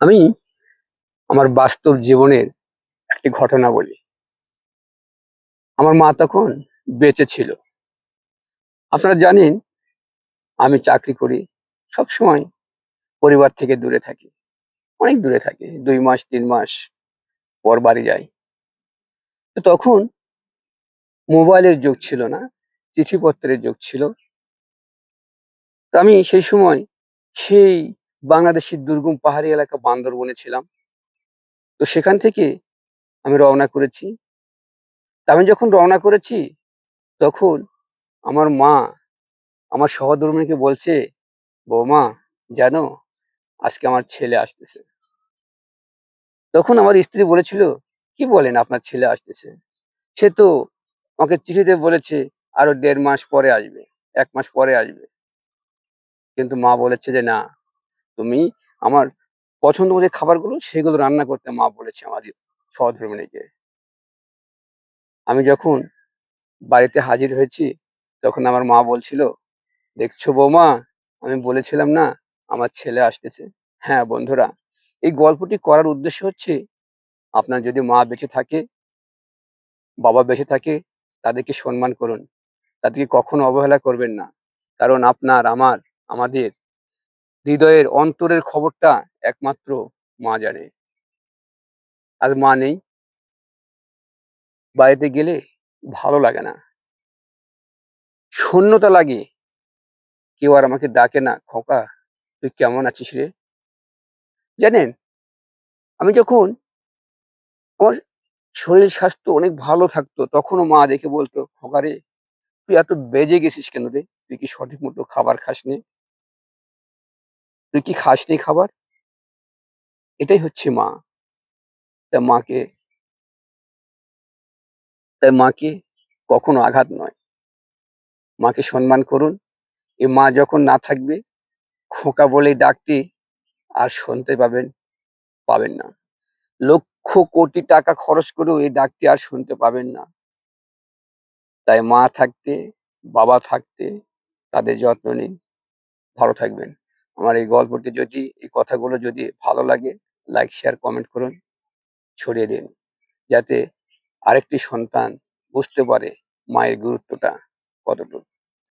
আমি আমার বাস্তব জীবনের একটি ঘটনা বলি। আমার মা তখন বেঁচে ছিল। আপনারা জানেন, আমি চাকরি করি, সবসময় পরিবার থেকে দূরে থাকি, অনেক দূরে থাকি, 2 মাস 3 মাস পর বাড়ি যাই। তো তখন মোবাইলের যুগ ছিল না, চিঠিপত্রের যুগ ছিল। তো আমি সেই সময় সেই বাংলাদেশের দুর্গম পাহাড়ি এলাকা বান্দরবনে ছিলাম। তো সেখান থেকে আমি রওনা করেছি। তা আমি যখন রওনা করেছি, তখন আমার মা আমার সহধর্মিণীকে বলছে, বৌমা, জানো, আজকে আমার ছেলে আসতেছে। তখন আমার স্ত্রী বলেছিল, কি বলেন, আপনার ছেলে আসতেছে? সে তো আমাকে চিঠিতে বলেছে আরো 1.5 মাস পরে আসবে, 1 মাস পরে আসবে। কিন্তু মা বলেছে যে না, তুমি আমার পছন্দ মতো খাবারগুলো সেগুলো রান্না করতে মা বলেছে আমার সহধর্মিণীকে। আমি যখন বাড়িতে হাজির হয়েছি, তখন আমার মা বলছিল, দেখছো বৌমা, আমি বলেছিলাম না আমার ছেলে আসতেছে। হ্যাঁ বন্ধুরা, এই গল্পটি করার উদ্দেশ্য হচ্ছে, আপনার যদি মা বেঁচে থাকে, বাবা বেঁচে থাকে, তাদেরকে সম্মান করুন, তাদেরকে কখনো অবহেলা করবেন না। কারণ আপনার আমার আমাদের হৃদয়ের অন্তরের খবরটা একমাত্র মা জানে। আজ মা নেই, বাড়িতে গেলে ভালো লাগে না, শূন্যতা লাগে। কেউ আর আমাকে ডাকে না, খোকা তুই কেমন আছিস রে। জানেন, আমি যখন আমার শরীর স্বাস্থ্য অনেক ভালো থাকতো, তখনও মা দেখে বলতো, খোকা রে, তুই এত বেজে গেছিস কেন রে? তুই কি সঠিক মতো খাবার খাসনি? তুই কি খাসনি খাবার? এটাই হচ্ছে মা। তাই মাকে তাই মাকে কখনো আঘাত নয়, মাকে সম্মান করুন। এই মা যখন না থাকবে, খোকা বলেই ডাকতে আর শুনতে পাবেন পাবেন না। লক্ষ কোটি টাকা খরচ করেও এই ডাকটি আর শুনতে পাবেন না। তাই মা থাকতে, বাবা থাকতে তাদের যত্ন নিন। ভালো থাকবেন। আমার এই গল্পটি যদি, এই কথাগুলো যদি ভালো লাগে, লাইক শেয়ার কমেন্ট করুন, ছড়িয়ে দিন, যাতে আরেকটি সন্তান বুঝতে পারে মায়ের গুরুত্বটা কতটুকু।